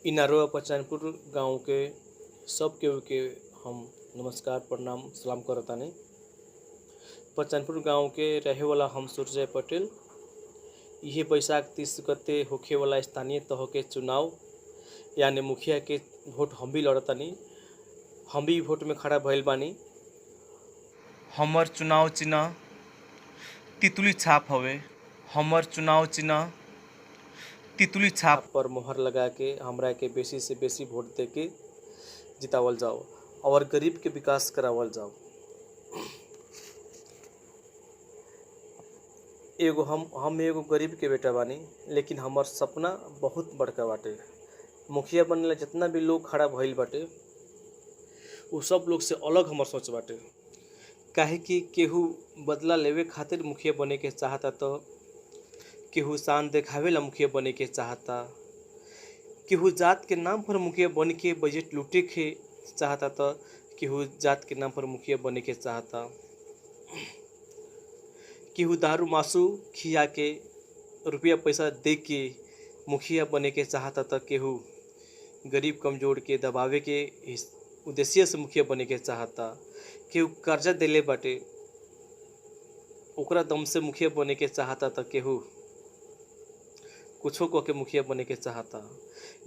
इनारो पचानपुर गांव के सब केहू के हम नमस्कार प्रणाम सलाम करतानी। पचानपुर गांव के रहे वाला हम सूर्य पटेल। यह बैसाख 30 गते होखे वाला स्थानीय तह के चुनाव यानी मुखिया के वोट हम भी लड़तानी। हम भी वोट में खड़ा भइल बानी। हमर चुनाव चिन्ह तितुली छाप हवे। हमर चुनाव चिन्ह तितुली छाप पर मोहर लगा के हमरा के बेसी से बेसी वोट दे के जितावल जाओ और गरीब के विकास करावल जाओ। हम एगो गरीब के बेटा बानी, लेकिन हमार सपना बहुत बड़का बाटे। मुखिया बनेला जितना भी लोग खड़ा भइल बाटे उ सब लोग से अलग हमार सोच बाटे। काहे कि केहू बदला लेवे खातिर मुखिया बने के चाहता, तो केहू शान देखावे ला मुखिया बने के चाहता, केहू जात के नाम पर मुखिया बन के बजट लूटे के चाहता, तो केहू जात के नाम पर मुखिया बने के चाहता, केहू दारू मासू खिया के रुपया पैसा दे के मुखिया बने के चाहता, तो केहू गरीब कमजोर के दबावे के उद्देश्य से मुखिया बने के चाहता, केहू कर्जा देले बाटे ओकरा दम से मुखिया बने के चाहता, तो केहू कुछो कह के मुखिया बने के चाहता।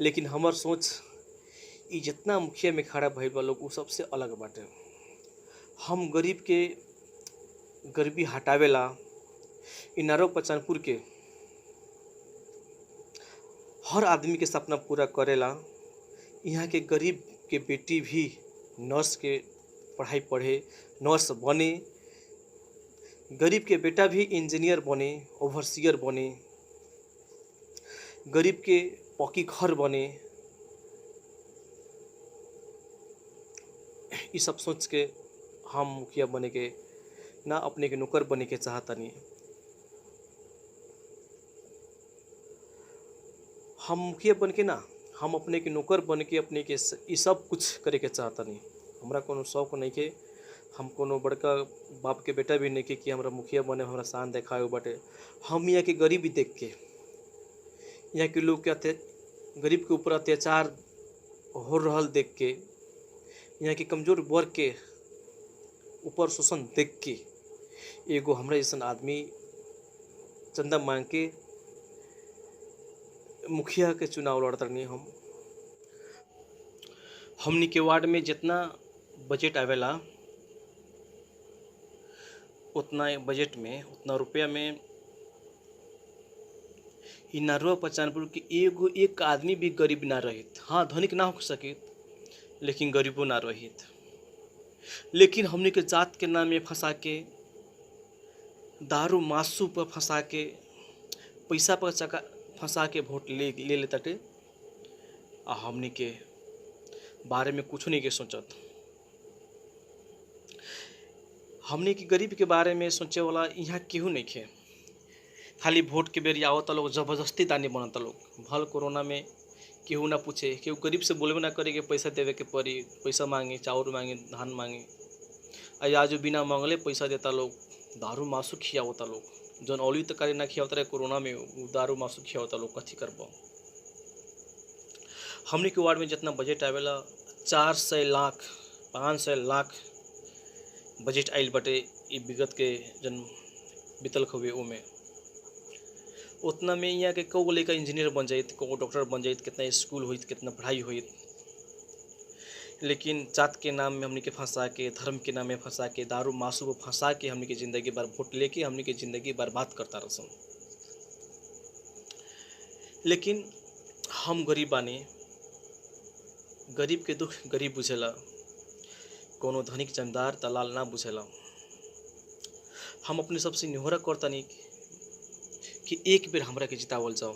लेकिन हमार सोच ई जितना मुखिया में खड़ा भइल बा लोग उ सबसे अलग बाटे। हम गरीब के गरीबी हटावेला इनारो पचानपुर के हर आदमी के सपना पूरा करेला। यहाँ के गरीब के बेटी भी नर्स के पढ़ाई पढ़े, नर्स बने, गरीब के बेटा भी इंजीनियर बने, ओवरसियर बने, गरीब के पक्की घर बने। ये सब सोच के हम मुखिया बने के ना अपने के नौकर बने के चाहता नहीं। हम मुखिया बन के ना हम अपने के नौकर बन के अपने के ये सब कुछ करे के चाहता नहीं। हमरा कोनो शौक नहीं के, हम कोनो बड़का बाप के बेटा भी नहीं के कि हमरा मुखिया बने हमरा शान देखावे बाटे। हम यहाँ के गरीबी देख के, यहाँ के लोग के गरीब के ऊपर अत्याचार हो रहल देख के, यहाँ के कमजोर वर्ग के ऊपर शोषण देख के एगो हमरा जैसन आदमी चंदा मांग के मुखिया के चुनाव लड़तनी। हमनी के वार्ड में जितना बजट आवेला उतना बजट में उतना रुपया में इनारो पचानपुर के एक आदमी भी गरीब ना रहित। हाँ, धनिक ना हो सके लेकिन गरीबो ना रहित। लेकिन हमने के जात के नाम में फंसा के, दारू मासू पर फंसा के, पैसा पर चका फंसा के वोट ले लेताटे। आ हमने के बारे में कुछ नहीं के सोचत। हमने के गरीब के बारे में सोचे वाला यहाँ केहू नहीं खे। खाली वोट के बेरी आवता लोग जबरदस्ती दानी बनता लोग। भल कोरोना में केहू ना पूछे, केहू गरीब से बोलबे ना करे कि पैसा देवे के पड़ी, पैसा मांगे, चाउर मांगे, धान मांगे। आज बिना मांगले पैसा देता लोग, दारू मासू खियावता लोग। जौन औली तकारी ना खियावता रहे कोरोना में, दारू मासू खियावता लोग। कथी करबो। हमने के वार्ड में जितना बजट आवेला 400 लाख 500 लाख बजट आइल बटे। ई विगत के जन बीतल खबे ओमे उतना में यहाँ के कौ लड़का इंजीनियर बन जाइत, कौ डॉक्टर बन जाइत, कितना स्कूल होइत, कितना पढ़ाई होइत। लेकिन जात के नाम में हमने के फंसा के, धर्म के नाम में फंसा के, दारू मासू को फंसा के हमने के जिंदगी भर वोट लेके हमने के जिंदगी बर्बाद करता रसन। लेकिन हम गरीब बानी, गरीब के दुख गरीब बुझेला, कोनो धनिक जमींदार दलाल ना बुझेला। हम अपने सबसे निहोरा करतानी कि एक बेर हमरा के जितावल जाओ।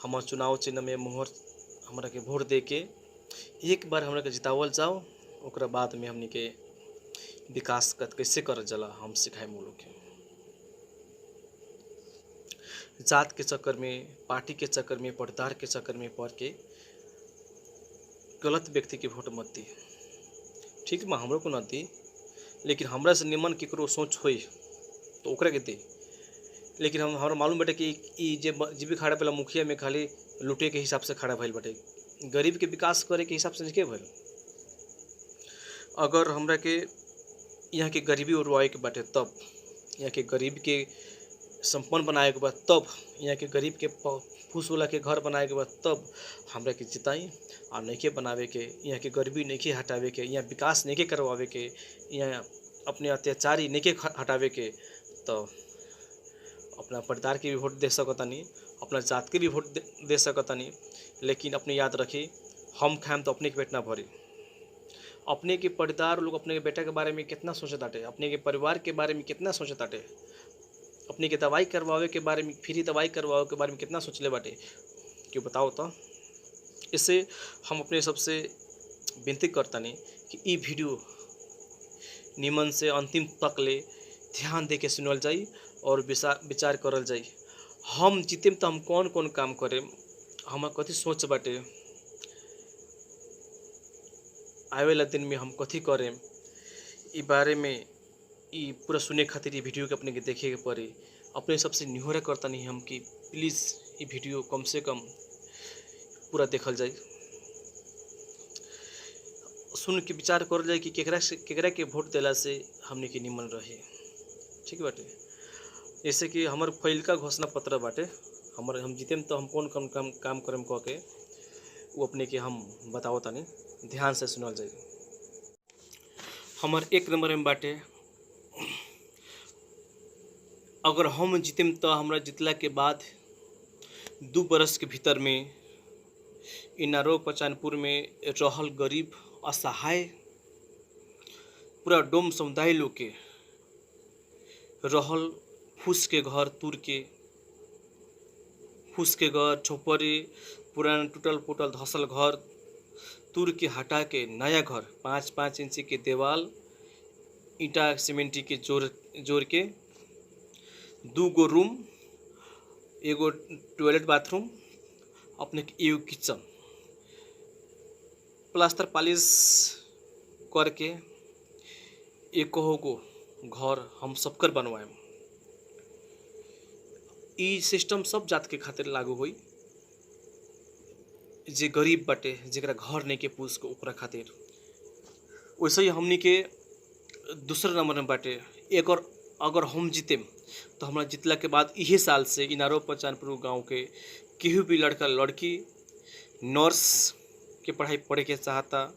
हमार चुनाव चिन्ह में मोहर हमरा के वोट दे के एक बार हमरा के जितावल जाओ। ओकरा बाद में हमनी के विकास कैसे कर जला हम सिखाए लोग के। जात के चक्कर में, पार्टी के चक्कर में, पटदार के चक्कर में पड़ के गलत व्यक्ति के वोट मत दी। ठीक बा, हमरो को न दी, लेकिन हमरा से निमन केकरो सोच होई तो ओकरा के दी। लेकिन हमारा मालूम बाटे कि ई जे भी खड़ा पहला मुखिया में खाली लूटे के हिसाब से खड़ा भइल बाटे, गरीब के विकास करे के हिसाब से नहीं भइल। अगर हमरा के यहाँ के गरीबी उड़वाए के बाटे तब, यहाँ के गरीब के संपन्न बनाए के बाद तब, यहाँ के गरीब के फूस वाला के घर बनाए के बाद तब हमरा के जिताई। और नहीं के बनावे के, यहाँ के गरीबी नहीं के हटावे के, यहाँ विकास नहीं के करवावे के, यहाँ अपने अत्याचारी नहीं के हटावे के, तो अपना परिवार के भी वोट दे सकतानी, अपना जात के भी वोट दे सकतानी। लेकिन अपने याद रखी, हम खाएम तो अपने के पेट ना भरी। अपने के परिवार लोग अपने के बेटा के बारे में कितना सोचताटे, अपने के परिवार के बारे में कितना सोचताटे, अपने के दवाई करवावे के बारे में, फ्री दवाई करवावे के बारे में कितना सोचले बाटे, क्यों बताओ तो। इससे हम अपने सबसे विनती करतानी कि ई वीडियो निमन से अंतिम तक ले ध्यान दे के सुनल जाई और विचार करल जाई। हम जीतेम तो हम कौन कौन काम करें, हम कथी सोच बाटे, आवे वाला दिन में हम कथी करें, ई बारे में ई पूरा सुने खातिर ये वीडियो के अपने के देखे के पड़ी। अपने सबसे निहोरा करता नहीं हम कि प्लीज़ ये वीडियो कम से कम पूरा देखल जाए, सुन के विचार कर जाए कि केकरा के वोट देला से हमने के निमन रहे। ठीक बाटे। जैसे कि हमार पहिलका घोषणा पत्र बाटे, हम जीतेम तो हम कौन काम करें कह के वो अपने के हम बताओ तानी, ध्यान से सुनल जाए। हमार 1 नंबर में बाटे, अगर हम जीतेम तो हमरा जितला के बाद 2 बरस के भीतर में इनारो पचानपुर में रहल गरीब असहाय पूरा डोम समुदाय लोग के रहल फूस के घर तुर के, फूस के घर झोपड़ी पुराना टूटल फूटल धसल घर तुर के हटा के नया घर 5-5 इंची के देवाल ईटा सीमेंटी के जोड़ के 2 गो रूम, एगो टॉयलेट बाथरूम, अपने के एगो किचन, प्लास्टर पालिश करके एक गो घर हम सबकर बनवाएम। ई सिस्टम सब जात के खातिर लागू हुई, जे गरीब बाटे जेकरा घर नहीं के पूछ के ओकरा खातिर। वैसे ही हमनी के दूसरा नंबर में बाटे, एक और अगर हम जीतेम तो हमरा जितला के बाद इहे साल से इनारो पचानपुर गांव के केहू भी लड़का लड़की नर्स के पढ़ाई पढ़े के चाहता,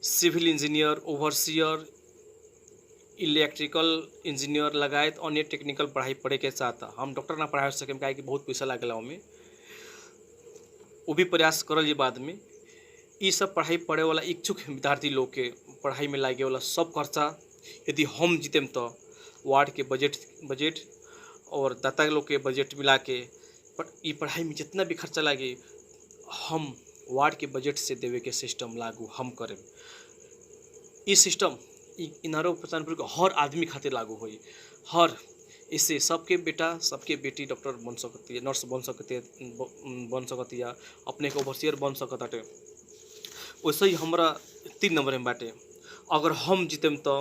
civil engineer, overseer, electrical engineer लगायत अन्य टेक्निकल पढ़ाई पढ़े के चाहता, हम डॉक्टर ना पढ़ा सकें काहे कि बहुत पैसा लागेला ओमे, वो भी प्रयास करल बाद में। ये सब पढ़ाई पढ़े वाला इच्छुक विद्यार्थी लोग के पढ़ाई में लागे वाला सब खर्चा यदि हम जीतेम तो वार्ड के बजट और दाता लोग के बजट मिला के ये पढ़ाई में जितना भी खर्चा लागे हम वार्ड के बजट से देवे के सिस्टम लागू हम करें। ये सिस्टम इनारो पचानपुर के हर आदमी खातिर लागू हुई, हर इससे सबके बेटा सबके बेटी डॉक्टर बन सकती है, नर्स बन सकती है, अपने के ओवरसियर बन सकताटे। वैसे ही हमारा 3 नंबर में बाटे, अगर हम जीतेम तो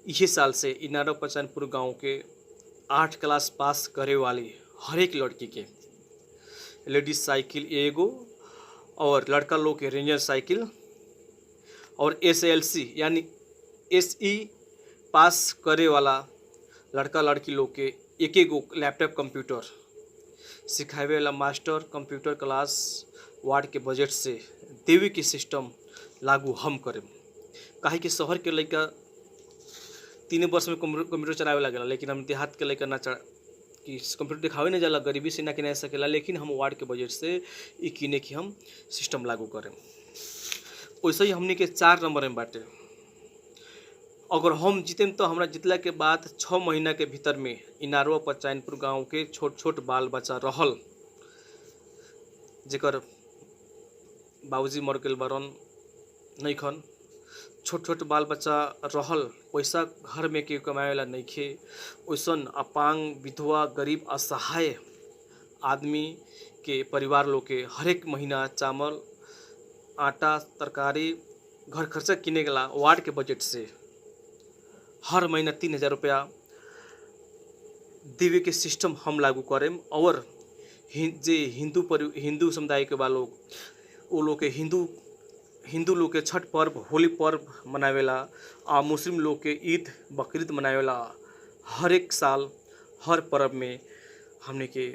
इसी साल से इनारो पचानपुर गांव के 8 क्लास पास करे वाली हर एक लड़की के लेडीज साइकिल एगो और लड़का लोग के रेंजर साइकिल और SLC यानी SE पास करे वाला लड़का लड़की लोग के एक गो लैपटॉप कंप्यूटर सिखावे वाला मास्टर कंप्यूटर क्लास वार्ड के बजट से देवे के सिस्टम लागू हम करें। काहे कि शहर के लड़का 3 वर्ष में कंप्यूटर चलावे लगेला, लेकिन हम देहात के लड़का ना कि कंप्यूटर दिखावे नहीं जाला, गरीबी से ना किने सकेला, लेकिन हम वार्ड के बजट से ये किने की हम सिस्टम लागू करें। वैसे ही हमने के 4 नंबर में बाटे, अगर हम जीतेम तो हमरा जितला के बाद 6 महीना के भीतर में इनारो पचानपुर गांव के छोट छोट बाल बच्चा रहल जेकर बाबूजी मर गए बारन नहीं खन, छोट छोट बाल बच्चा रहल, पैसा घर में के कमाए वाला नहीं खे, वैसन अपांग विधवा गरीब असहाय आदमी के परिवार लोग के हर एक महीना चावल आटा तरकारी घर खर्चा किने गला वार्ड के बजट से हर महीना 3000 रुपया देवे के सिस्टम हम लागू करें। और जे हिंदू समुदाय के बा लोग, वो लोग के हिंदू लोग के छठ पर्व, होली पर्व मनावेला, आ मुस्लिम लोग के ईद बकरीद मनावेला। हर एक साल हर पर्व में हमने के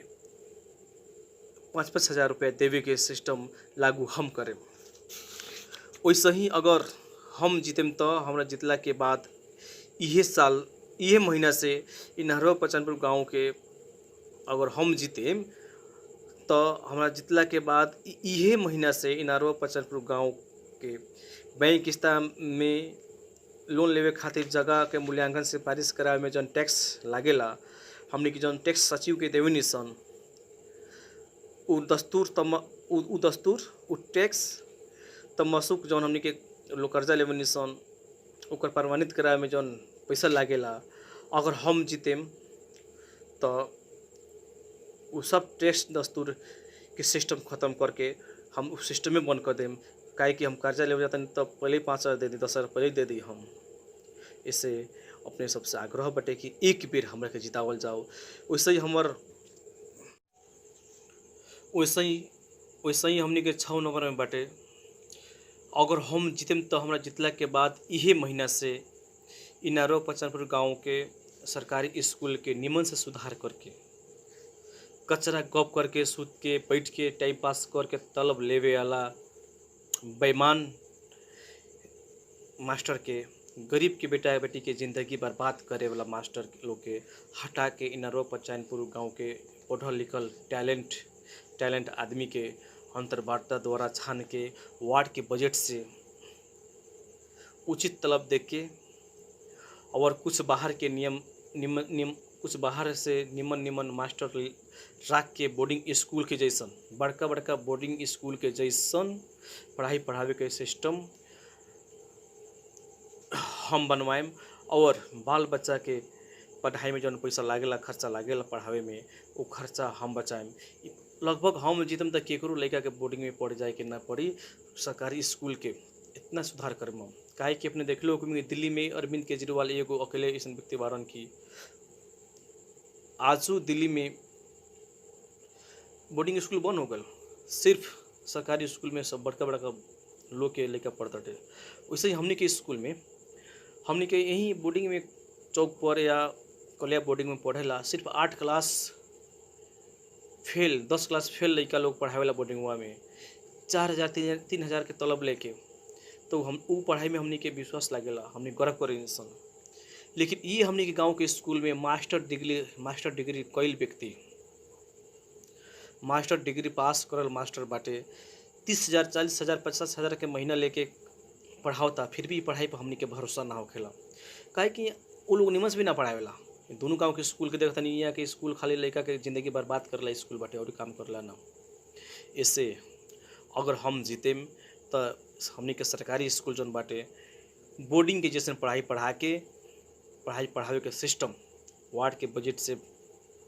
5-5 हज़ार रुपया देवे के सिस्टम लागू हम करें। वैसे ही अगर हम जीतेम तो हमरा जितला के बाद इहे महीना से इनहरवा पचानपुर गाँव के अगर हम जीतेम तो हमरा जितला के बाद इहे महीना से इनहरवा पचानपुर गाँव के बैंक किस्ता में लोन लेवे खातिर जगह के मूल्यांकन सिफारिश करावे में जौन टैक्स लागेला, हमने की जौन टैक्स सचिव के देवे निसन उ दस्तूर उ टैक्स तमसुक जौन हमने के लोग कर्जा लेवे निसन ओकर प्रमाणित करावे में जौन पैसा लागेला, अगर हम जीतेम तो वो सब टैक्स दस्तूर के सिस्टम ख़त्म करके हम उस सिस्टम में बंद कर देम। काहे कि हम कर्जा लेवे जाता नहीं तो पहले 5 हज़ार दे दी, 10 हज़ार पहले दे दी हम। इससे अपने सबसे आग्रह बटे कि एक बेर हमरा के जितावल जाओ। वैसे ही हमने के 6 नंबर में बाटे। अगर हम जीतेम तो हमरा जितला के बाद इहे महीना से इनारो पचानपुर गाँव के सरकारी स्कूल के निमन से सुधार करके, कचरा गप करके, सूत के बैठ के टाइम पास करके तलब लेवे वाला बेईमान मास्टर के, गरीब के बेटा बेटी के ज़िंदगी बर्बाद करे वाला मास्टर लोग के हटा के इनारो पचानपुर गाँव के पढ़ल लिखल टैलेंट आदमी के अंतर्वार्ता द्वारा छान के वार्ड के बजट से उचित तलब दे के, और कुछ बाहर के कुछ बाहर से निमन मास्टर रख के बोर्डिंग स्कूल के जैसन, बड़का बोर्डिंग स्कूल के जैसन पढ़ाई पढ़ावे के सिस्टम हम बनवाएम। और बाल बच्चा के पढ़ाई में जौन पैसा लागेला, खर्चा लागेला पढ़ावे में, वो खर्चा हम बचाएम। लगभग हम जीतम तो केकरो लड़का के बोर्डिंग में पढ़ जाए कि ना पड़ी, सरकारी स्कूल के इतना सुधार करम। काहे कि अपने देख लो कि दिल्ली में अरविंद केजरीवाल एगो अकेले ऐसा व्यक्ति बारन की आजू दिल्ली में बोर्डिंग स्कूल बंद हो गल, सिर्फ सरकारी स्कूल में सब बड़का लोग के लेकर पढ़ते। वैसे ही हमने के स्कूल में हमने के यहीं बोर्डिंग में चौक पर या कलिया बोर्डिंग में पढ़ेला, सिर्फ 8 क्लास फेल, 10 क्लास फेल लड़का लोग पढ़ावेला बोर्डिंग में 4,000-3,000 के तलब लेके। तो हम वो पढ़ाई में हमने के विश्वास लागेला, हमने गर्व करे इंसान। लेकिन ये हमने के गांव के स्कूल में मास्टर डिग्री कईल व्यक्ति, मास्टर डिग्री पास करल मास्टर बाटे 30,000, 40,000, 50,000 के महीना लेके पढ़ावता, फिर भी पढ़ाई पर हमने के भरोसा ना होखेला। काहे कि वो लोग निमन से भी ना पढ़ावेला। दोनों गांव के स्कूल के देखता नहीं, यहाँ के स्कूल खाली लड़का के ज़िंदगी बर्बाद करला स्कूल बाटे और काम करला ना। इससे अगर हम जीतेम तो हमने के सरकारी स्कूल जौन बाटे बोर्डिंग के जैसे पढ़ाई पढ़ावे के सिस्टम वार्ड के बजट से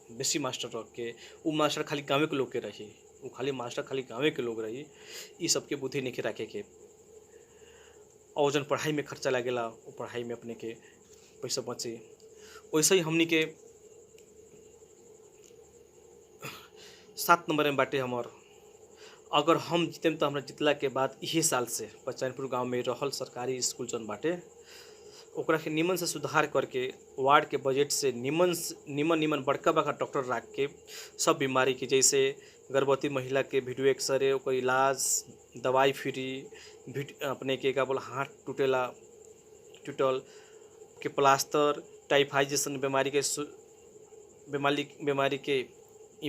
बेसी मास्टर रख के, वो मास्टर खाली गाँव के लोग के रही, वो खाली मास्टर खाली गाँव के लोग रही, ये सबके बुद्धि नहीं रखे के। और जन पढ़ाई में खर्चा लागेला वो पढ़ाई में अपने के पैसा बचे। वैसे ही हमनी के 7 नंबर में बाटे हमार। अगर हम जीतेम तो हमरा जितला के बाद इहे साल से पचानपुर गांव में रहल सरकारी स्कूल जौन बाटे ओकरा के निमन से सुधार करके वार्ड के बजट से निमन बड़का डॉक्टर रख के सब बीमारी के, जैसे गर्भवती महिला के वीडियो एक्सरे, ओकर इलाज, दवाई फ्री, अपने के का बोल हाथ टूटल के प्लास्टर, टाइफाइड जैसन बीमारी के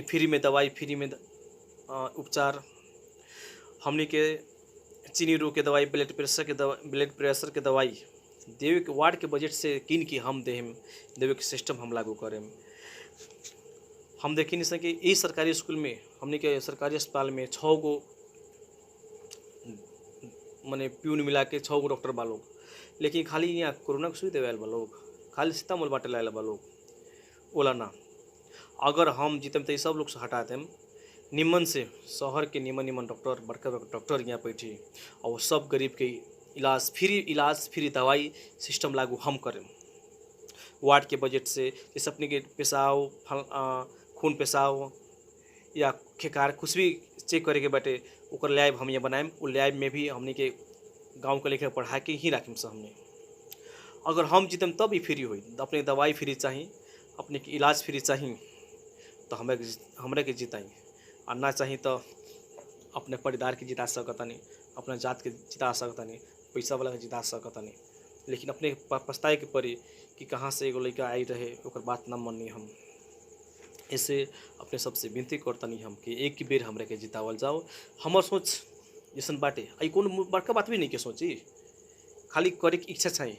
फ्री में दवाई, फ्री में उपचार, हमने के चीनी रोग के दवाई, ब्लड प्रेशर के दवाई देवे के वार्ड के बजट से किन की हम देवे के सिस्टम हम लागू करें। हम देखी नहीं सके यही सरकारी स्कूल में हमने के सरकारी अस्पताल में 6 गो मने प्यून मिला के 6 गो डॉक्टर बा लोग, लेकिन खाली यहाँ कोरोना के सुई देवे बा लोग, खाली सीतामढ़ी बाटे लायल बा लोग ओला ना। अगर हम जीतम तो सब लोग से हटा देम, निमन से शहर के निमन डॉक्टर, बड़का डॉक्टर यहाँ बैठी और सब गरीब के इलाज फ्री दवाई सिस्टम लागू हम करें। वार्ड के बजट से, जैसे अपने के पेशाब खून पेशाब या खेकार कुछ भी चेक करे के बाटे ओकर लैब हम यहाँ बनाएम। वो लैब में भी हमने के गाँव के लेकर पढ़ा के ही राखम से हमने। अगर हम जीतम तब ही फ्री हुई, अपने दवाई फ्री चाहिए, अपने के इलाज फ्री चाहिए तो हमरा के जिताई, और ना चाहिए तो अपने परिवार के जिता सकतानी, अपना जात के जिता सकतानी, पैसा वाला के जिता सकतानी। लेकिन अपने पछताए के पड़ी कि कहाँ से एगो लड़का आई रहे ओकर बात ना मानी हम। ऐसे अपने सबसे विनती करतनी हम कि एक बेर हमरा के जितावल जाओ। हमर सोच जैसन बाटे, आई कोनो बड़का बात भी नहीं के सोची, खाली करे के इच्छा चाहिए।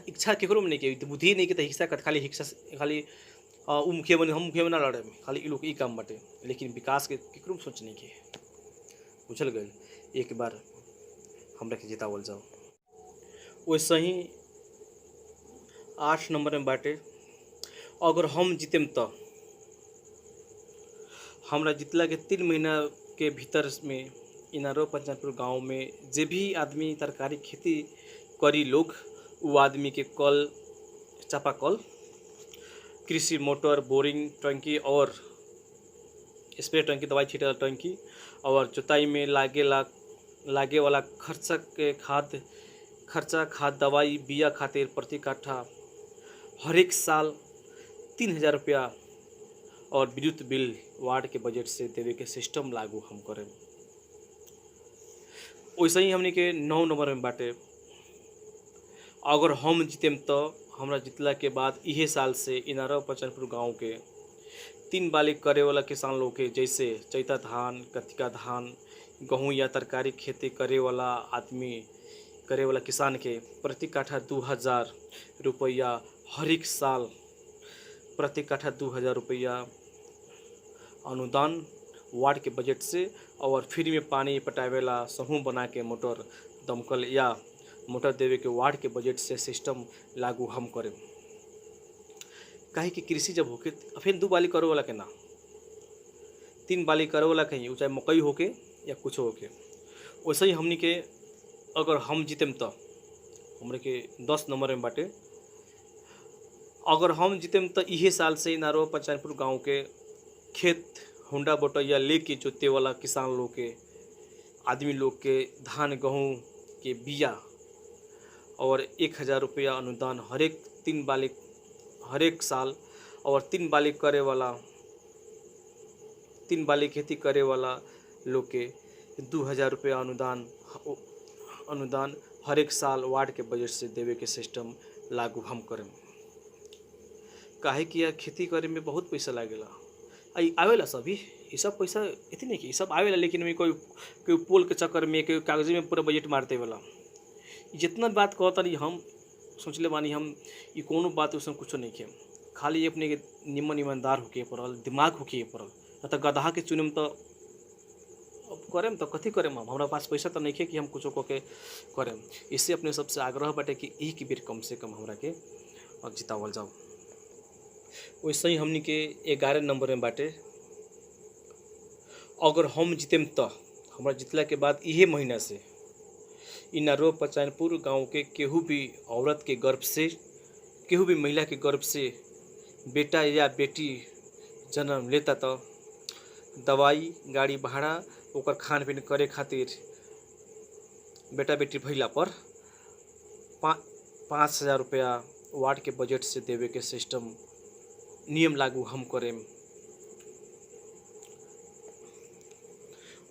इच्छा केकरो में नहीं के, बुद्धि नहीं के तो इच्छा कर, खाली इच्छा खाली उ मुखिया बने हम मुखिया बना लड़े में, खाली लोग ई काम बाटे। लेकिन विकास के केकरो में सोच नहीं के, बुझल गए। एक बार हमरा के जितावल जाओ। वैसे ही 8 नंबर में बाटे, अगर हम जीतेम तो हमरा जितला के 3 महीना के भीतर में इनारो पंचायतपुर गांव में जे भी आदमी तरकारी खेती करी लोग, वो आदमी के कल, चापाकल, कृषि मोटर, बोरिंग टंकी और स्प्रे टंकी, दवाई छीटे वाला टंकी, और जुताई में लागे वाला खर्चा खाद दवाई बिया खातिर प्रति काठा हर एक साल 3000 रुपया और विद्युत बिल वार्ड के बजट से देवे के सिस्टम लागू हम करें। वैसे ही हमने के 9 नंबर में बाटे, अगर हम जीतेम तो हमरा जितला के बाद इहे साल से इनारा पंचायतपुर गांव के 3 बाली करे वाला किसान लोग के, जैसे चैता धान, कतिका धान, गेहूँ या तरकारी खेती करे वाला आदमी, करे वाला किसान के प्रति काठा 2000 रुपया हर एक साल, प्रति काठा 2000 रुपया अनुदान वार्ड के बजट से, और फ्री में पानी पटावेला समूह बना के मोटर दमकल या मोटर देवे के वार्ड के बजट से सिस्टम लागू हम करें। काहे कि कृषि जब होके फिर 2 बाली करो वाला के ना 3 बाली करो वाला कहीं, चाहे मकई होके या कुछ होके। वैसे ही हमनी के अगर हम जीतेम तो हमरे के 10 नंबर में बाटे, अगर हम जीतेम तो इहे साल से इनारो पंचायतपुर गांव के खेत होंडा बोटैया लेके जोते वाला किसान लोग के, आदमी लोग के धान गेहूँ के बिया और 1000 रुपया अनुदान हर एक साल, और 3 बाली खेती करे वाला लोग के 2000 रुपया अनुदान हर एक साल वार्ड के बजट से देवे के सिस्टम लागू हम करें। काहे कि यार खेती करे में बहुत पैसा लागेला, आई आवेला सभी ये सब पैसा इतने नहीं कि सब आवेला, लेकिन में कोई पोल के चक्कर में कोई कागज में पूरा बजट मारते वाला। जितना बात कहता नहीं हम सोचले बानी, हम ये कोनो बात उसमें कुछ नहीं के, खाली अपने के निमन ईमानदार होके पड़ल, दिमाग होके पड़ल, न तो गधा के चुने में तो अब करें तो कथी करें हम, हमारा पास पैसा तो नहीं है कि हम कुछ को के करें। इससे अपने सबसे आग्रह बाटे कि एक बेर कम से कम हमरा के जितावल जाओ। वैसे ही हमनी के 11 नंबर में बाटे, अगर हम जीतेम तो हमरा जितला के बाद इहे महीना से इनारो पंचायतपुर गांव के केहू भी औरत के गर्भ से, केहू भी महिला के गर्भ से बेटा या बेटी जन्म लेता तो दवाई गाड़ी भाड़ा ओकर खान पीन करे खातिर बेटा बेटी भइला पर 5000 रुपया वार्ड के बजट से देवे के सिस्टम नियम लागू हम करें।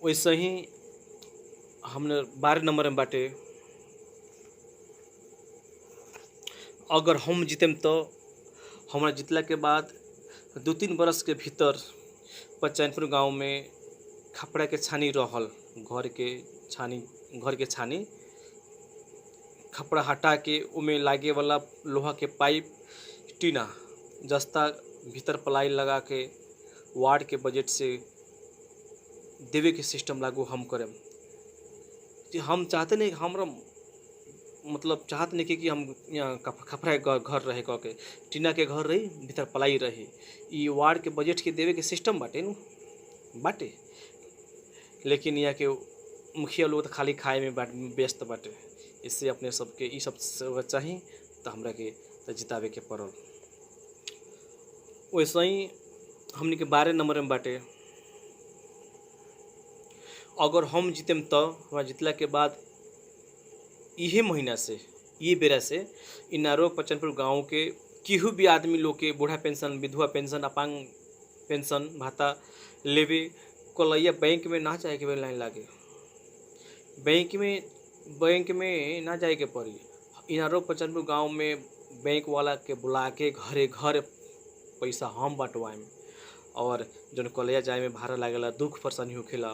वैसे ही हमने 12 नंबर में बाटे, अगर हम जीतेम तो हमरा जितला के बाद 2-3 बरस के भीतर पंचायतपुर गांव में खपड़ा के छानी रहल, घर के छानी खपड़ा हटा के उमें लागे वाला लोहा के पाइप, टीना, जस्ता भीतर प्लाई लगा के वार्ड के बजट से देवे के सिस्टम लागू हम करें। हम चाहते नहीं, हमरा मतलब चाहते नहीं कि हम यहाँ खपड़ा के घर रहे, कह के टीना के घर रही, भीतर प्लाई रही। ये वार्ड के बजट के देवे के सिस्टम बाटे न बाटे, लेकिन यहाँ के मुखिया लोग तो खाली खाए में व्यस्त बाटे। इससे अपने सबके ये सब चाहिए तो हमरा के जितावे के पड़ल। वैसे ही हमनी के 12 नंबर में बाटे, अगर हम जीतेम तो हमरा जीतला के बाद इहे महीना से ये बेरा से इनारो पचनपुर गांव के केहू भी आदमी लोग के बूढ़ा पेंशन, विधवा पेंशन, अपांग पेंशन भाता लेवे कलैया बैंक में ना जाए के लाइन लागे, बैंक में ना जाए के पड़ी। इनारो पचनपुर गांव में बैंक वाला के बुला के घरे घर पैसा हम बंटवाएम, और जौन कलैया जाए में भाड़ा लागेला, दुख परेशानी होखेला,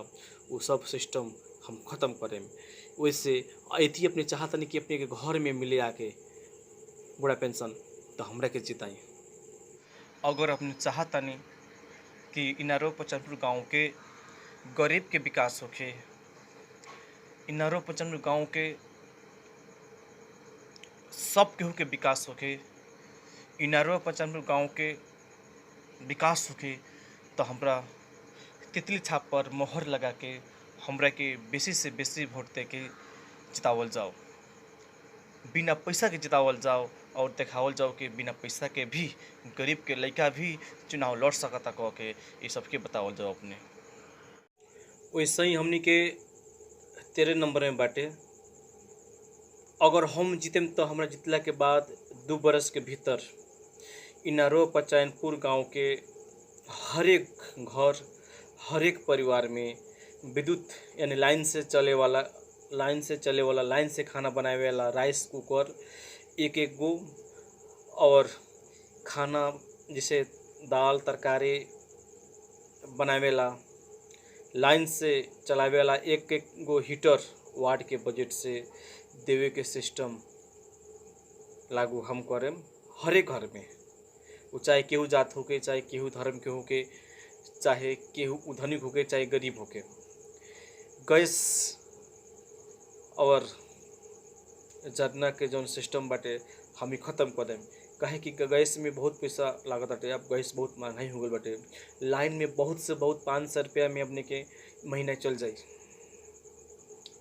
वो सब सिस्टम हम ख़त्म करें। वैसे अथी अपने चाहतनी कि अपने के घर में मिले आके बूढ़ा पेंशन, तो हमरा के जिताई। अगर अपने चाहतनी कि इनारो पचनपुर गांव के गरीब के विकास होखे, इनारो पचनपुर गांव के सब केहू के विकास होखे, इनारो पचनपुर गांव के विकास होखे, तो हमरा तितली छाप पर मोहर लगा के हमरा के बेसी से बेसी वोट दे के जितावल जाओ, बिना पैसा के जितावल जाओ, और देखावल जाओ कि बिना पैसा के भी गरीब के लड़का भी चुनाव लड़ सकता कह के ये सबके बतावल जाओ अपने। वैसे ही हमनी के 13 नंबर में बाटे, अगर हम जीतेम तो हमरा जीतला के बाद 2 बरस के भीतर इनारो पचैनपुर गांव के हर एक घर, हर एक परिवार में विद्युत यानी लाइन से चले वाला, लाइन से खाना बनावे वाला राइस कुकर एक एक गो, और खाना जैसे दाल तरकारी बनावेला लाइन से चलावे वाला एक एक गो हीटर वार्ड के बजट से देवे के सिस्टम लागू हम करें हर एक घर में। वो चाहे केहू जात होके, चाहे केहू धर्म के होके, चाहे केहू धनिक होके, चाहे गरीब होके। गैस और जरना के जौन सिस्टम बाटे हम ही ख़त्म कर दें, काहे कि गैस में बहुत पैसा लागत बाटे। अब गैस बहुत महंगाई हो गई बाटे, लाइन में बहुत से बहुत 500 रुपया में अपने के महीना चल जाए।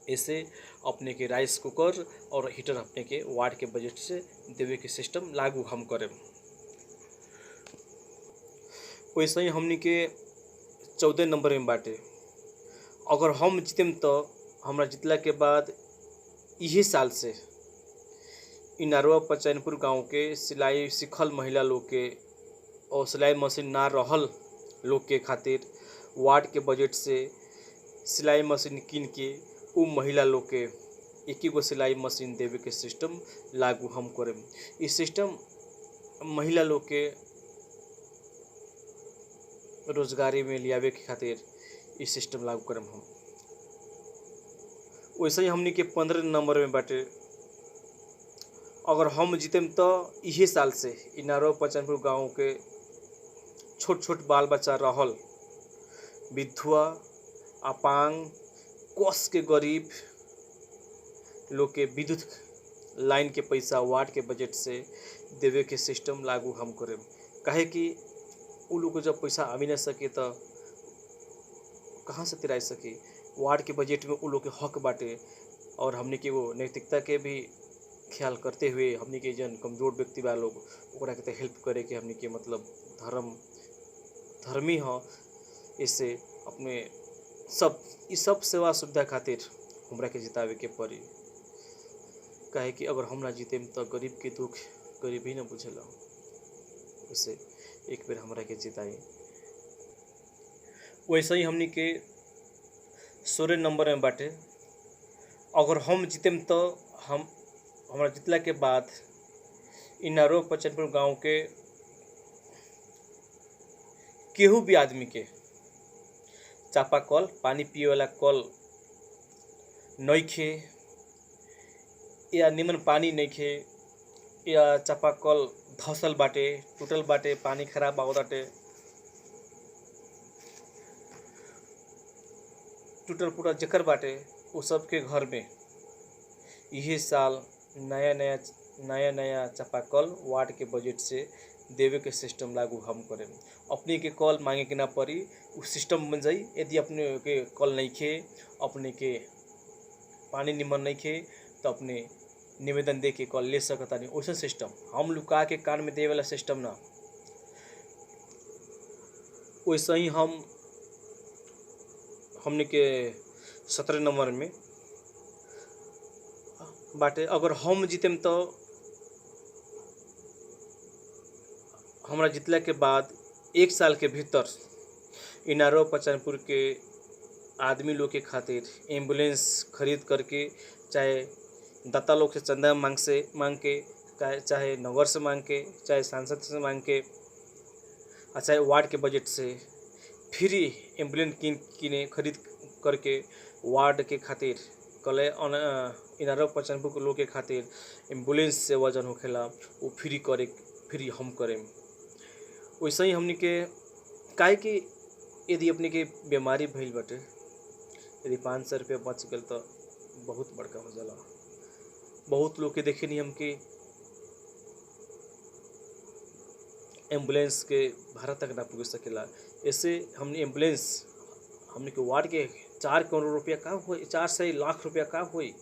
ऐसे अपने के राइस कुकर और हीटर अपने के वार्ड के बजट से देवे के सिस्टम लागू हम करें। वैसे ही हमनी के 14 नंबर में बाटे, अगर हम जीतेम तो हमरा जीतला के बाद यही साल से इनारवा पचैनपुर गांव के सिलाई सिखल महिला लोग के और सिलाई मशीन ना रहल लोग के खातिर वार्ड के बजट से सिलाई मशीन किन के उ महिला लोग के एक गो सिलाई मशीन देवे के सिस्टम लागू हम करें। इस सिस्टम महिला लोग के रोजगारी में लियावे के खातिर इस सिस्टम लागू करम हम। वैसे ही हमनी के 15 नंबर में बाटे, अगर हम जीतेम तो यही साल से इनारो पचैनपुर गांव के छोट छोट बाल बच्चा रहल, विधवा, अपांग, कस के गरीब लोग के विद्युत लाइन के पैसा वार्ड के बजट से देवे के सिस्टम लागू हम करें। काहे कि उ लोग को जब पैसा आ भी ना सके तो कहाँ से तिराई सके, वार्ड के बजट में उ लोग के हक बाटे। और हमने के वो नैतिकता के भी ख्याल करते हुए हमने के जन कमजोर व्यक्ति बा लोग ओकरा के हेल्प करे के हमने के मतलब धर्मी हो। इससे अपने सब सेवा सुविधा खातिर हमरा के जितावे के पड़ी। काहे कि अगर हम ना जीतेम तो गरीब के दुख गरीब ही ना बुझेला। उसे एक बेर हमरा के जिताई। वैसे ही हमनी के 16 नंबर में बाटे, अगर हम जीतेम तो हमरा जितला के बाद इनारो पचैनपुर गांव के केहू भी आदमी के चापाकल पानी पिए वाला कल नइखे, या निमन पानी नइखे, या चापाकल धसल बाटे, टूटल बाटे, पानी खराब आवत बाटे, टूटल पूरा जकर बाटे, वो सबके घर में यही साल नया नया चापाकल वार्ड के बजट से देवे के सिस्टम लागू हम करें। अपने के कल मांगे के ना पड़ी, उस सिस्टम बन जाई। यदि अपने के कल नहीं खे, अपने के पानी निमन नहीं खे, तो अपने निवेदन दे के कल ले सकता नहीं। वैसा सिस्टम हम लुका के कान में दे वाला सिस्टम ना। वैसे ही हमने के 17 नंबर में बाटे। अगर हम जीतेम तो हमरा जितला के बाद 1 साल के भीतर इनारो पचानपुर के आदमी लोग के खातिर एम्बुलेंस खरीद करके, चाहे दाता लोग से चंदा मांग के, चाहे नगर से मांग के, चाहे सांसद से मांग के, चाहे वार्ड के बजट से फ्री एम्बुलेंस किने खरीद करके वार्ड के खातिर कले इनारो पचानपुर के लोग के खातिर एम्बुलेंस से वजन होखेला वो फ्री हम करें। वैसे ही हमने के काहे कि यदि अपने के बीमारी भइल बाटे, यदि 500 रुपया बच गल तो बहुत बड़का हो जाला। बहुत लोग के देखे नहीं हमके एम्बुलेंस के भाड़ा तक ना पुग सकेला। ऐसे हमने एम्बुलेंस हमने के वार्ड के 4 करोड़ रुपया का होई, 400 लाख रुपया का होई।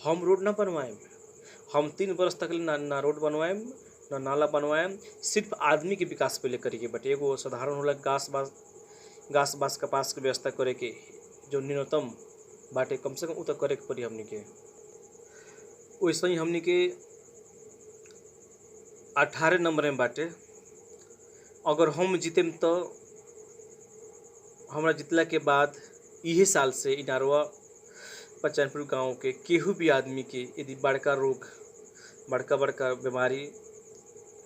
हम रोड ना बनवाएम, हम 3 बरस तक ना रोड बनवाएम ना नाला बनवाएम। सिर्फ आदमी के विकास पहले करे के बटे। एगो साधारण होला घास बास कपास के व्यवस्था करे के जो न्यूनतम बाटे, कम से कम उ तो करे के पड़ी हमने के। वैसे ही हमने के 18 नंबर में बाटे। अगर हम जीतेम तो हमरा जितला के बाद इहे साल से इनारवा पचानपुर गांव के केहू भी आदमी के यदि बड़का रोग, बड़का बीमारी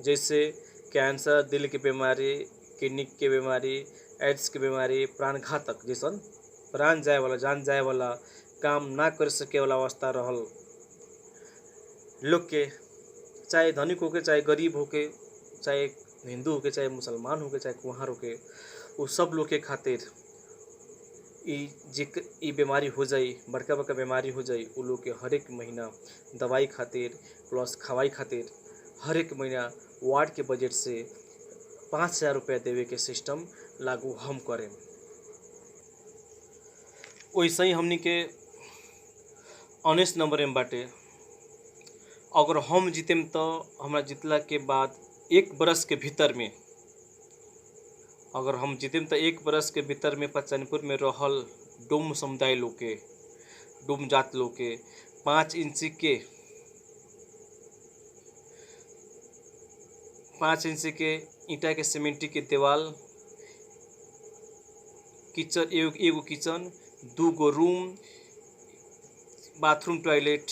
जैसे कैंसर, दिल के बीमारी, किडनी के बीमारी, एड्स के बीमारी, प्राणघातक जैसन प्राण जाए वाला, जान जाए वाला, काम ना कर सके वाला अवस्था रहल लोग के, चाहे धनिक होके, चाहे गरीब होके, चाहे हिंदू होके, चाहे मुसलमान होके, चाहे कुम्हार होके, वो सब लोग के खातिर ई बीमारी हो जाई, बड़का बीमारी हो जाई, वो लोग के हर एक महीना दवाई खातिर प्लस खवाई खातिर हर एक महीना वार्ड के बजट से 5000 रुपया देवे के सिस्टम लागू हम करें। वैसे ही हमनी के 19 नंबर में बाटे। अगर हम जीतेम तो हमरा जितला के बाद 1 बरस के भीतर में, अगर हम जीतेम तो 1 बरस के भीतर में पचानपुर में रहल डोम समुदाय लोग के, डोम जात लोग के 5 इंची के ईंटा के सीमेंटी के दीवार, किचन, एगो किचन, 2 गो रूम, बाथरूम, टॉयलेट,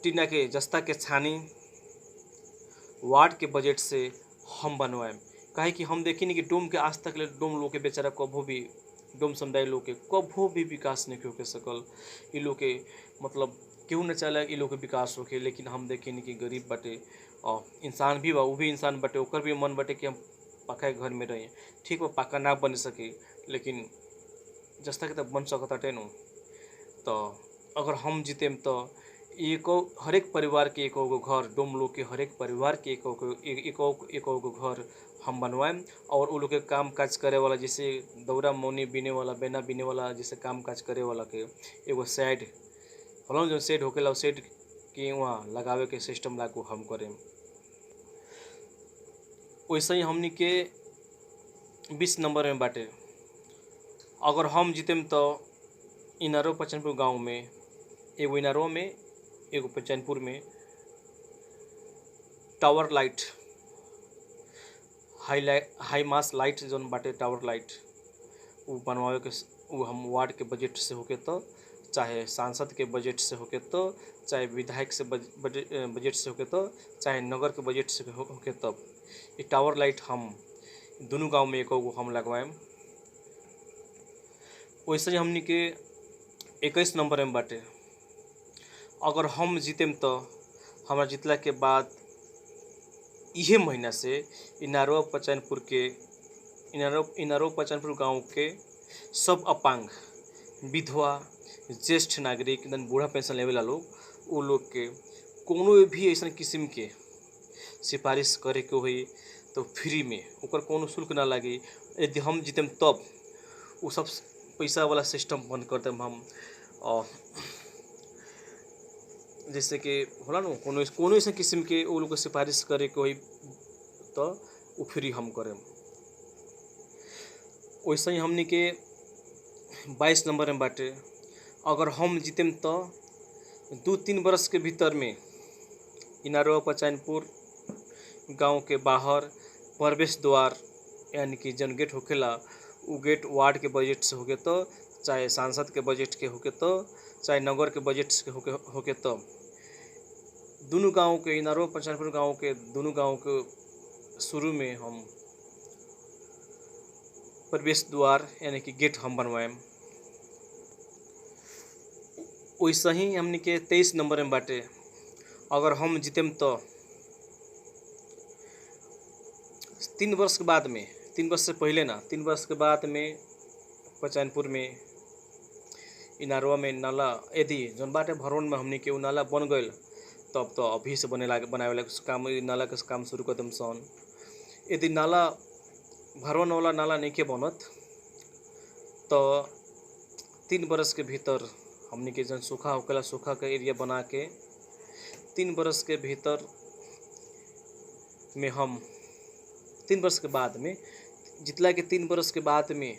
टीना के जस्ता के छानी वार्ड के बजट से हम बनवाएम। काहे कि हम देखी नहीं कि डोम के आज तक ले डोम लोग के बेचारा कभो भी, डोम समुदाय लोग के कभो भी विकास नहीं होके सकल। इ लोग के मतलब केहू न चाहे इ लोग के विकास होके, लेकिन हम देखे नहीं कि गरीब बाटे और इंसान भी बा, वो भी इंसान बाटे, ओकर भी मन बाटे कि हम पक्का घर में रही। ठीक बा, पक्का ना बन सके लेकिन जस्ता के तो बन सकताटे नु। तो अगर हम जीतेम तो हर एक परिवार के एक घर, डोम लोग के हर एक परिवार के एक घर हम बनवाएम। और वो लोग के काम काज करे वाला, जैसे दौरा मौनी बीने वाला, बेना बीने वाला, जैसे काम काज करे वाला के एगो शेड, फलाना जो शेड होकेला शेड के वहाँ लगावे के सिस्टम लागू हम करें। वैसे ही हमनी के 20 नंबर में बाटे। अगर हम जीतेम तो इनारो पचानपुर गांव में, एगो इनारो में एगो पचानपुर में tower light, high mast light zone बाटे, टावर लाइट वो बनवावे के, वो हम वार्ड के बजट से होके तो, चाहे सांसद के बजट से होके तो, चाहे विधायक से बजट से होके तो, चाहे नगर के बजट से होके तब ये टावर लाइट हम दोनों गांव में एको हम लगवाएम। वैसे ही हमनी के 21 नंबर में बाटे। अगर हम जीतेम तो हमरा जितला के बाद इहे महीना से इनारो पचानपुर गांव के सब अपांग, विधवा, ज्येष्ठ नागरिक, बूढ़ा पेंशन लेवे ला लोग, वो लोग के कोनो भी ऐसा किस्म के सिफारिश करे के होई तो फ्री में, ओकर कोनो शुल्क ना लगी। यदि हम जीतेम तब वो सब पैसा वाला सिस्टम बंद कर देम हम। और जैसे कि होला न कोनो ऐसा किस्म के वो लोग को सिफारिश करे के होई तो उ फ्री हम करेम। वैसे ही हमनी के 22 नंबर में बाटे, अगर हम जीतेम तो 2-3 बरस के भीतर में इनारो पचानपुर गांव के बाहर प्रवेश द्वार यानी कि जन गेट होखेला उ गेट वार्ड के बजट से होके तो, चाहे सांसद के बजट के होके तो, चाहे नगर के बजट से होके तो, दोनों गांव के इनारो पचानपुर गांव के दोनों गांव के शुरू में हम प्रवेश द्वार यानी कि गेट हम बनवाएम। वैसे ही हमनी के 23 नंबर में बाटे, अगर हम जीतेम तो 3 वर्ष के बाद में, 3 वर्ष से पहले ना, 3 वर्ष के बाद में पचानपुर में इनारवा में नाला यदि जौन बाटे भरवन में हमनी के उ नाला बन गईल तब तो अभी से बनावे वाला काम, नाला के काम शुरू कर देम सन। यदि नाला भरवन वाला नाला नहीं के बनत तो 3 बरस के भीतर हमनी के जन सूखा होकेला सूखा के एरिया बना के 3 बरस के भीतर में हम 3 वर्ष के बाद में जितला के 3 बरस के बाद में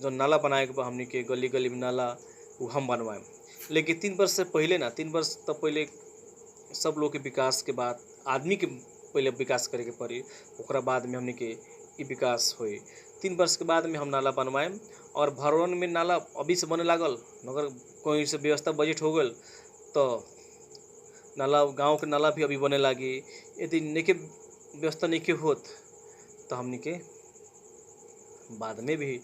जो नाला बनाए के हमनी के गली गली में नाला वो हम बनवाएम। लेकिन 3 वर्ष से पहले ना, 3 वर्ष तो पहले सब लोग के विकास के बाद आदमी के पहले विकास करे के पड़ी, ओकरा बाद में हमनी के ई विकास होई। 3 वर्ष के बाद में हम नाला बनवाएम और भरवन में नाला अभी से बने लागल, मगर कोई से व्यवस्था बजट हो गल तो नाला गांव के नाला भी अभी बने लागी। यदि नहीं व्यवस्था नहीं होत तो हमनी के बाद में भी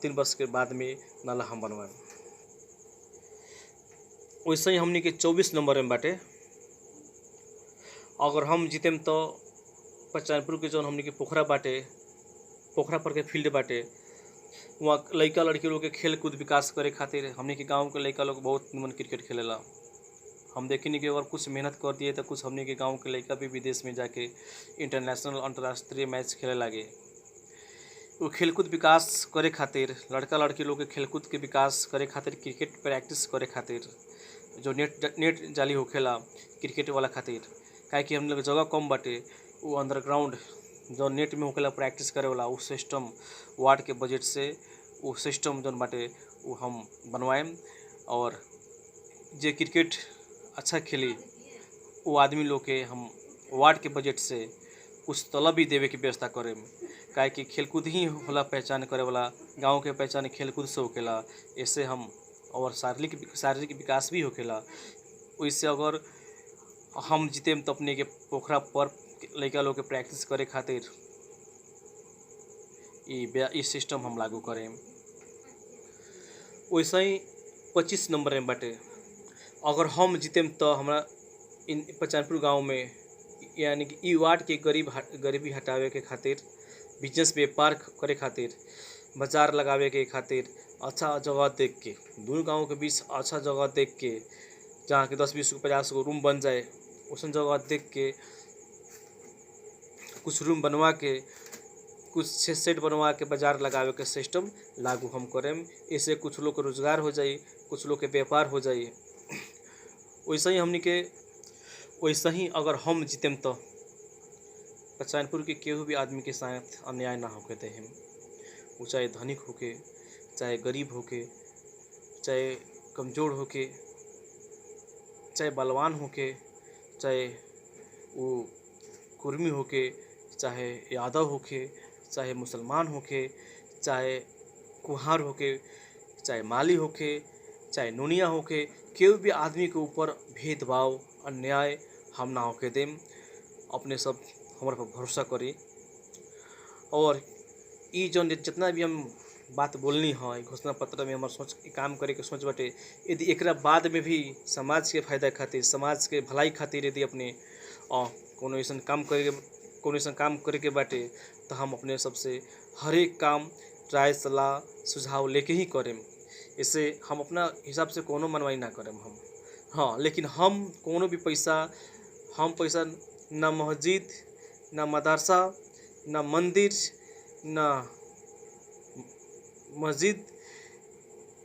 3 वर्ष के बाद में नाला हम बनवाएम। वैसे ही हमनी के 24 नंबर में बाटे, अगर हम जीतेम तो पचानपुर के जौन हमनी के पोखरा बाटे, पोखरा पर के फील्ड बाटे, वहाँ लड़का लड़की लोग के खेल कूद विकास करे खातिर हमनी के गांव के लड़का लोग बहुत निमन क्रिकेट खेलेला। हम देखनी कि अगर कुछ मेहनत कर दिए तो कुछ हमने के गांव के लड़का भी विदेश में जाके इंटरनेशनल अंतर्राष्ट्रीय मैच खेले लागे। वो खेलकूद विकास करे खातिर लड़का लड़की लोग के खेलकूद के विकास करे खातिर क्रिकेट प्रैक्टिस करे खातिर जो नेट जाली होखेला क्रिकेट वाला खातिर, काहे कि हम लोग जगह कम बाटे, वो अंडरग्राउंड जो नेट में होखेला प्रैक्टिस करे वाला वो सिस्टम वार्ड के बजट से वो सिस्टम जौन बाटे वो हम बनवाएम। और जे क्रिकेट अच्छा खेली वो आदमी लोग के हम वार्ड के बजट से कुछ तलब भी देवे की व्यवस्था करें, काहे कि खेलकूद ही होला पहचान करे वाला, गांव के पहचान खेलकूद से होखेला। ऐसे हम और शारीरिक विकास भी होखेला। वैसे अगर हम जीतेम तो अपने के पोखरा पर लड़का लोग के प्रैक्टिस करे खातिर ये सिस्टम हम लागू करें। वैसे ही 25 नंबर में बाटे, अगर हम जीतेम तो हमरा इन पचानपुर गांव में यानी कि ई वार्ड के गरीबी हटावे के खातिर, बिजनेस व्यापार करे खातिर, बाजार लगावे के खातिर अच्छा जगह देख के, दोनों गांव के बीच अच्छा जगह देख के जहाँ के 10-20 को 50 को रूम बन जाए, उसन जगह देख के कुछ रूम बनवा के कुछ सेट बनवा के बाजार लगावे के सिस्टम लागू हम करें। इससे कुछ लोग को रोजगार हो जाए, कुछ लोग के व्यापार हो जाए। वैसे ही अगर हम जीतेम तो पचानपुर के केहू भी आदमी के साथ अन्याय ना होके दे हम, वो चाहे धनिक होके, चाहे गरीब होके, चाहे कमज़ोर होके, चाहे बलवान होके, चाहे वो कुर्मी होके, चाहे यादव होके, चाहे मुसलमान होके, चाहे कुहार होके, चाहे माली होके, चाहे नोनिया होके, केहू भी आदमी के ऊपर भेदभाव अन्याय हम ना होके देम। अपने सब हमारे पर भरोसा करी। और ये जो जितना भी हम बात बोलनी है घोषणा पत्र में हमारे सोच काम करे के सोच बाटे, यदि एकरा बाद में भी समाज के फायदा खातिर, समाज के भलाई खातिर यदि अपने कोनो ऐसा काम करे के बाटे तो हम अपने सबसे हर एक काम राय सलाह सुझाव लेके ही करें। इससे हम अपना हिसाब से कोनो मनवाई ना करें हम। हाँ, लेकिन हम कोनो भी पैसा ना मस्जिद, ना मदरसा, ना मंदिर, ना मस्जिद,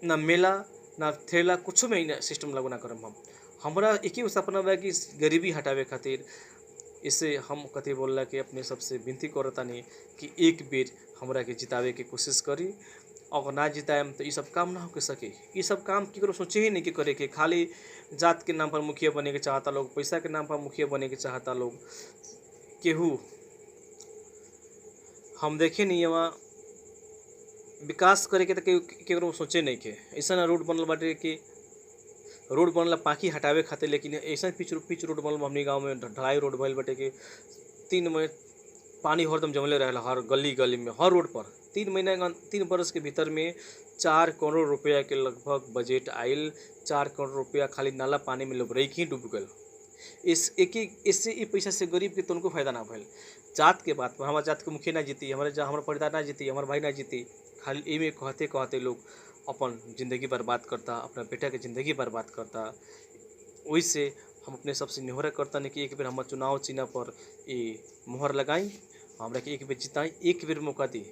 ना मेला, ना ठेला, कुछ में सिस्टम लागू ना करम हम। हमारा एक ही सपना बा कि गरीबी हटावे खातिर इसे हम कथी बोलला कि अपने सबसे विनती करतानी कि एक बेर हमरा के जितावे के कोशिश करी। अगर ना जिताएम तो ये सब काम ना होके सके। ये सब काम केकरो सोचे ही नहीं कि करे के, खाली जात के नाम पर मुखिया बने के चाहता लोग, पैसा के नाम पर मुखिया बने के चाहता लोग। केहू हम देखे नहीं वहाँ विकास करे के तो केकरो सोचे नहीं के। ऐसा रोड बनल बाटे कि रोड बनला पाखी हटावे खातिर, लेकिन ऐसा पिच रोड बनल हमनी गाँव में ढलाई रोड भइल बाटे कि 3 में पानी हरदम जमले रहेला हर गली गली में, हर रोड पर। 3 बरस के भीतर में 4 करोड़ रुपया के लगभग बजट आयल। 4 करोड़ रुपया खाली नाला पानी में लोबरई ही डूब गल। इससे ये पैसा से गरीब के तो उनको फायदा ना भइल। जात के बात पर हमारे जात के मुखिया ना जीती, हमारे परिवार ना जीती, हमारे भाई ना जीती, खाली ये में कहते कहते लोग अपन ज़िंदगी बर्बाद करता, अपना बेटा के ज़िंदगी बर्बाद करता। वैसे हम अपने सबसे निहोरा करता नहीं कि एक बेर हम चुनाव चिन्ह पर ये मोहर लगाई, हमरा के एक बेर जिताई, एक बेर मौका दी।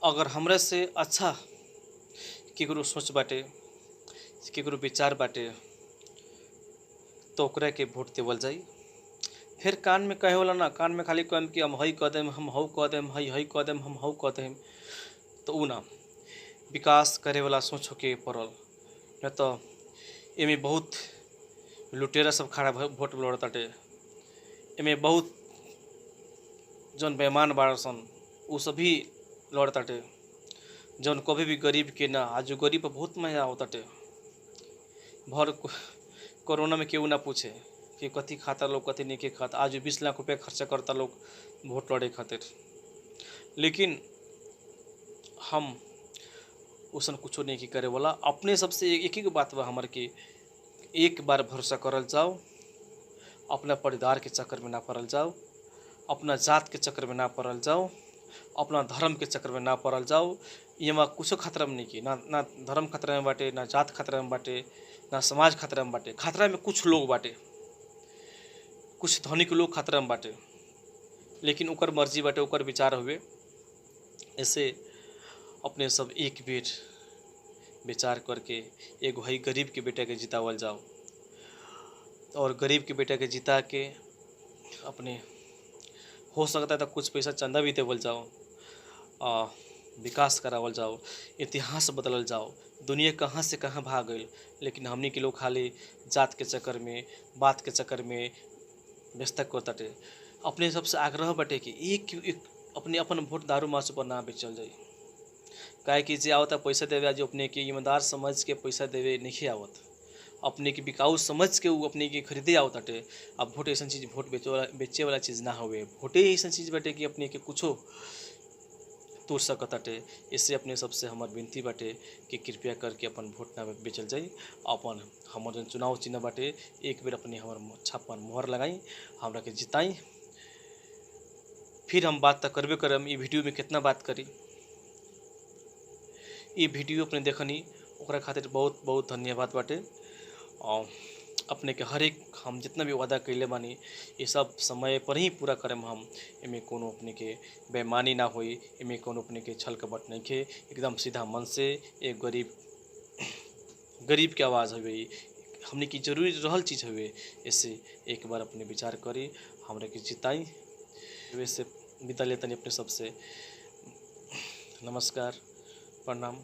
अगर हमरा से अच्छा केकरो सोच बाटे, केकरो विचार बाटे तो ओकरा के वोट देवल जाई। फिर कान में कहे वाला ना, कान में खाली कहम कि हम हई कह देम, हम हऊ कह देम, हई कह देम, हम हऊ कह देम, तो ऊ ना। विकास करे वाला सोच होके पड़ल, न तो एमे बहुत लुटेरा सब खड़ा वोट लड़ताटे। एमे बहुत जौन बेईमान बाड़ सन उ सभी लड़ताटे, जौन कभी भी गरीब के ना। आज गरीब पर बहुत मजा आवताटे। भर कोरोना में केहू ना पूछे कि कथी खाता लोग कथी नहीं के खाता। आज 20 लाख रुपया खर्चा करता लोग वोट लड़े खातिर, लेकिन हम उसन कुछो नहीं की करे वाला। अपने सबसे एक ही बात बा हमार कि एक बार भरोसा करल जाओ, अपना परिवार के चक्कर में ना पड़ल जाओ, अपना जात के चक्कर में ना पड़ल जाओ, अपना धर्म के चक्कर में ना पड़ल जाओ। यहाँ कुछो खतरा में नहीं की, ना धर्म खतरा में बाटे, ना जात खतरा में बाटे, ना समाज खतरा में बाटे। खतरा में कुछ लोग बाटे, कुछ धनिक लोग खतरा में बाटे, लेकिन ओकर मर्जी बाटे, ओकर विचार हुए। ऐसे अपने सब एक बेर विचार करके एगो हई गरीब के बेटा के जितावल जाओ, और गरीब के बेटा के जिता के अपने हो सकता है तो कुछ पैसा चंदा भी देवल जाओ, विकास करावल जाओ, इतिहास बदलल जाओ। दुनिया कहाँ से कहाँ भाग गई, लेकिन हमनी के लोग खाली जात के चक्कर में, बात के चक्कर में व्यस्त करताटे। अपने सबसे आग्रह बाटे कि एक अपने अपन वोट दारू मासू पर ना बेचल जाए। काहे कि जे आवता पैसा देवे, आज अपने के ईमानदार समझ के पैसा देवे नहीं आवत, अपने के बिकाऊ समझ के वो अपने के खरीदे आवताटे। अब वोट ऐसा चीज़, वोट बेचे वाला चीज़ ना हुए। वोटे ऐसा चीज़ बाटे कि अपने के कुछो तोड़ सकताटे। इससे अपने सबसे हमार विनती बाटे कि कृपया करके अपन वोट ना बेचल जाए। अपन हमार जन चुनाव चिन्ह बाटे, एक बेर अपने हमार छाप पर मोहर लगाई, हमरा के जिताई। फिर हम बात तक करबे करम। ये वीडियो में कितना बात करी, ये वीडियो अपने देखनी ओकरा खातिर बहुत बहुत धन्यवाद बाटे। और अपने के हर एक हम जितना भी वादा कैले बानी ये सब समय पर ही पूरा करम हम। इमें कोनो अपने के बेईमानी ना होई, इमें कोनो अपने के छल कपट नहीं के, एकदम सीधा मन से एक गरीब के आवाज़ हुए, हमने की जरूरी रहल चीज़ हुए। इससे एक बार अपने विचार करी, हमरा के जिताई। वैसे विदा लेतनी अपने सबसे। नमस्कार, प्रणाम।